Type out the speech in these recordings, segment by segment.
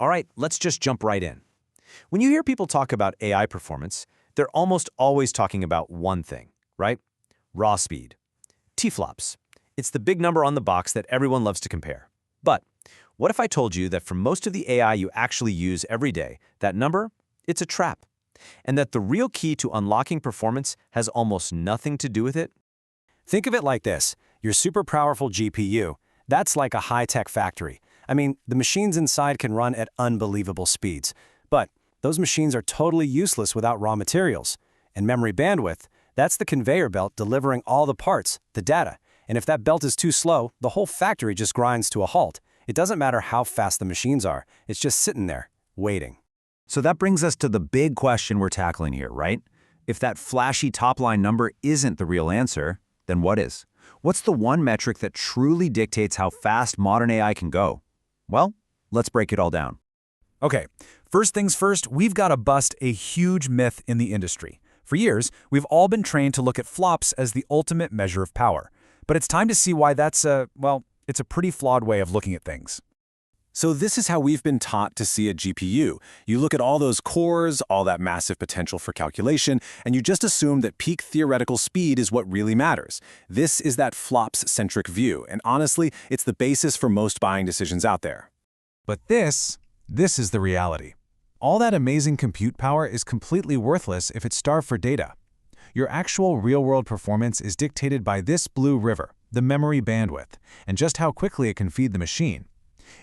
All right, let's just jump right in. When you hear people talk about AI performance, they're almost always talking about one thing, right? Raw speed. T-flops. It's the big number on the box that everyone loves to compare. But what if I told you that for most of the AI you actually use every day, that number, it's a trap, and that the real key to unlocking performance has almost nothing to do with it? Think of it like this. Your super powerful GPU, that's like a high-tech factory. I mean, the machines inside can run at unbelievable speeds. But those machines are totally useless without raw materials. And memory bandwidth, that's the conveyor belt delivering all the parts, the data. And if that belt is too slow, the whole factory just grinds to a halt. It doesn't matter how fast the machines are. It's just sitting there, waiting. So that brings us to the big question we're tackling here, right? If that flashy top-line number isn't the real answer, then what is? What's the one metric that truly dictates how fast modern AI can go? Well, let's break it all down. Okay, first things first, we've got to bust a huge myth in the industry. For years, we've all been trained to look at flops as the ultimate measure of power. But it's time to see why that's it's a pretty flawed way of looking at things. So this is how we've been taught to see a GPU. You look at all those cores, all that massive potential for calculation, and you just assume that peak theoretical speed is what really matters. This is that flops-centric view, and honestly, it's the basis for most buying decisions out there. But this is the reality. All that amazing compute power is completely worthless if it's starved for data. Your actual real-world performance is dictated by this blue river, the memory bandwidth, and just how quickly it can feed the machine.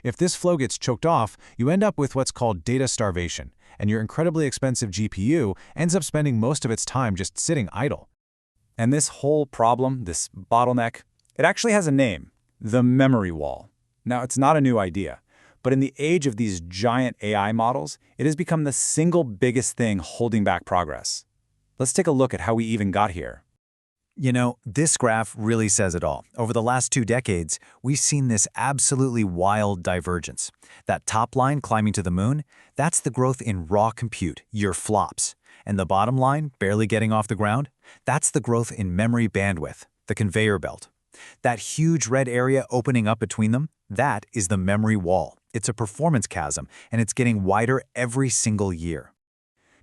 If this flow gets choked off, you end up with what's called data starvation, and your incredibly expensive GPU ends up spending most of its time just sitting idle. And this whole problem, this bottleneck, it actually has a name, the memory wall. Now, it's not a new idea, but in the age of these giant AI models, it has become the single biggest thing holding back progress. Let's take a look at how we even got here. You know, this graph really says it all. Over the last 2 decades, we've seen this absolutely wild divergence. That top line climbing to the moon, that's the growth in raw compute, your flops. And the bottom line, barely getting off the ground, that's the growth in memory bandwidth, the conveyor belt. That huge red area opening up between them, that is the memory wall. It's a performance chasm, and it's getting wider every single year.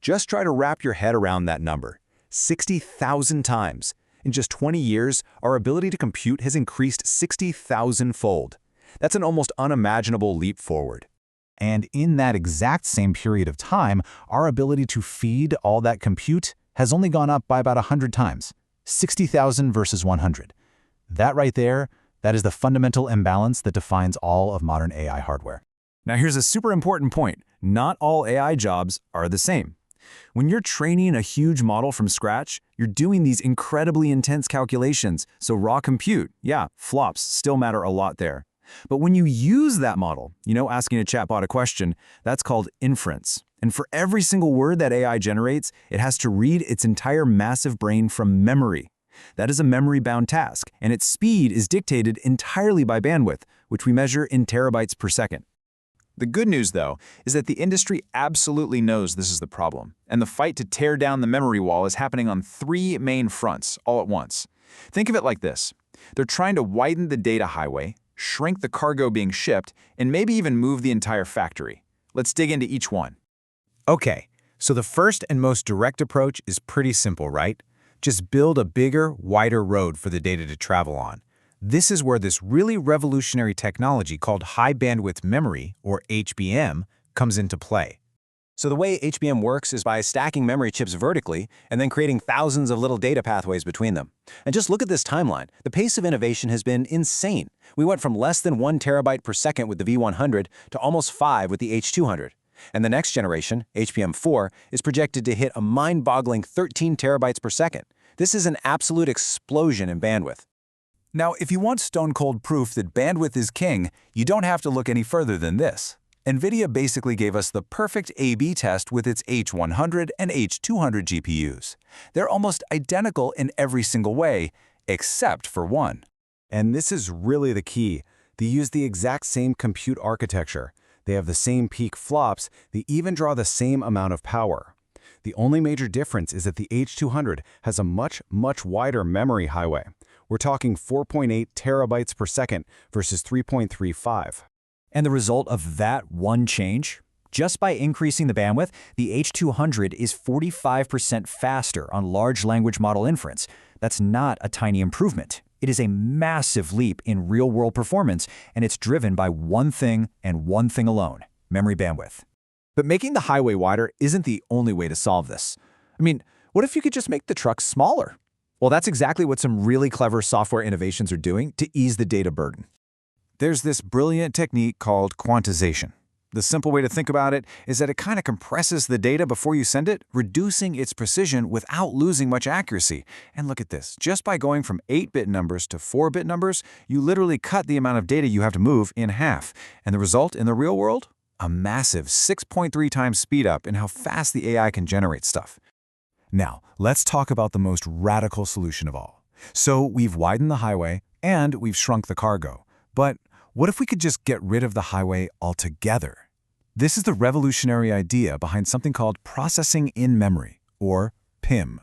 Just try to wrap your head around that number. 60,000 times. In just 20 years, our ability to compute has increased 60,000-fold. That's an almost unimaginable leap forward. And in that exact same period of time, our ability to feed all that compute has only gone up by about 100 times. 60,000 versus 100. That right there, that is the fundamental imbalance that defines all of modern AI hardware. Now here's a super important point. Not all AI jobs are the same. When you're training a huge model from scratch, you're doing these incredibly intense calculations, so raw compute, yeah, flops still matter a lot there. But when you use that model, asking a chatbot a question, that's called inference. And for every single word that AI generates, it has to read its entire massive brain from memory. That is a memory-bound task, and its speed is dictated entirely by bandwidth, which we measure in terabytes per second. The good news, though, is that the industry absolutely knows this is the problem, and the fight to tear down the memory wall is happening on 3 main fronts all at once. Think of it like this. They're trying to widen the data highway, shrink the cargo being shipped, and maybe even move the entire factory. Let's dig into each one. Okay, so the first and most direct approach is pretty simple, right? Just build a bigger, wider road for the data to travel on. This is where this really revolutionary technology called high bandwidth memory, or HBM, comes into play. So the way HBM works is by stacking memory chips vertically and then creating thousands of little data pathways between them. And just look at this timeline. The pace of innovation has been insane. We went from less than 1 terabyte per second with the V100 to almost 5 with the H200. And the next generation, HBM4, is projected to hit a mind-boggling 13 terabytes per second. This is an absolute explosion in bandwidth. Now, if you want stone-cold proof that bandwidth is king, you don't have to look any further than this. NVIDIA basically gave us the perfect A/B test with its H100 and H200 GPUs. They're almost identical in every single way, except for one. And this is really the key. They use the exact same compute architecture. They have the same peak flops. They even draw the same amount of power. The only major difference is that the H200 has a much wider memory highway. We're talking 4.8 terabytes per second versus 3.35. And the result of that one change? Just by increasing the bandwidth, the H200 is 45% faster on large language model inference. That's not a tiny improvement. It is a massive leap in real-world performance, and it's driven by one thing and one thing alone: memory bandwidth. But making the highway wider isn't the only way to solve this. I mean, what if you could just make the trucks smaller? Well, that's exactly what some really clever software innovations are doing to ease the data burden. There's this brilliant technique called quantization. The simple way to think about it is that it kind of compresses the data before you send it, reducing its precision without losing much accuracy. And look at this. Just by going from 8-bit numbers to 4-bit numbers, you literally cut the amount of data you have to move in half. And the result in the real world? A massive 6.3 times speed up in how fast the AI can generate stuff. Now, let's talk about the most radical solution of all. So we've widened the highway and we've shrunk the cargo. But what if we could just get rid of the highway altogether? This is the revolutionary idea behind something called processing in memory, or PIM.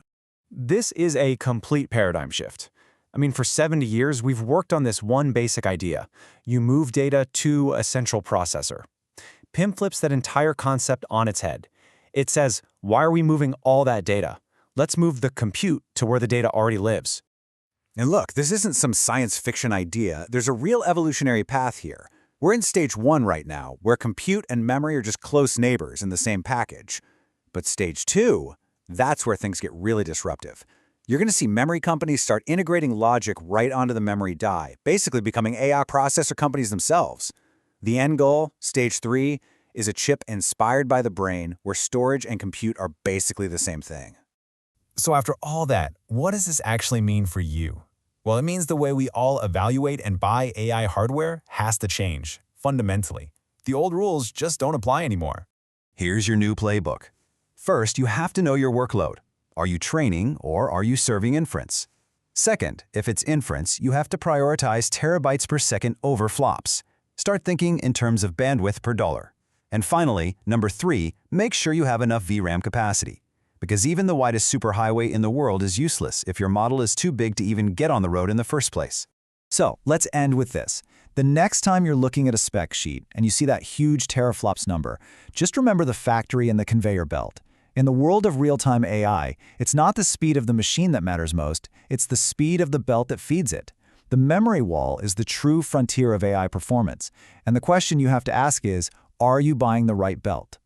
This is a complete paradigm shift. I mean, for 70 years, we've worked on this one basic idea. You move data to a central processor. PIM flips that entire concept on its head. It says, why are we moving all that data? Let's move the compute to where the data already lives. And look, this isn't some science fiction idea. There's a real evolutionary path here. We're in stage 1 right now, where compute and memory are just close neighbors in the same package. But stage 2, that's where things get really disruptive. You're going to see memory companies start integrating logic right onto the memory die, basically becoming AI processor companies themselves. The end goal, stage 3, is a chip inspired by the brain where storage and compute are basically the same thing. So after all that, what does this actually mean for you? Well, it means the way we all evaluate and buy AI hardware has to change, fundamentally. The old rules just don't apply anymore. Here's your new playbook. First, you have to know your workload. Are you training or are you serving inference? Second, if it's inference, you have to prioritize terabytes per second over flops. Start thinking in terms of bandwidth per dollar. And finally, number 3, make sure you have enough VRAM capacity. Because even the widest superhighway in the world is useless if your model is too big to even get on the road in the first place. So let's end with this. The next time you're looking at a spec sheet and you see that huge teraflops number, just remember the factory and the conveyor belt. In the world of real-time AI, it's not the speed of the machine that matters most, it's the speed of the belt that feeds it. The memory wall is the true frontier of AI performance. And the question you have to ask is, are you buying the right belt?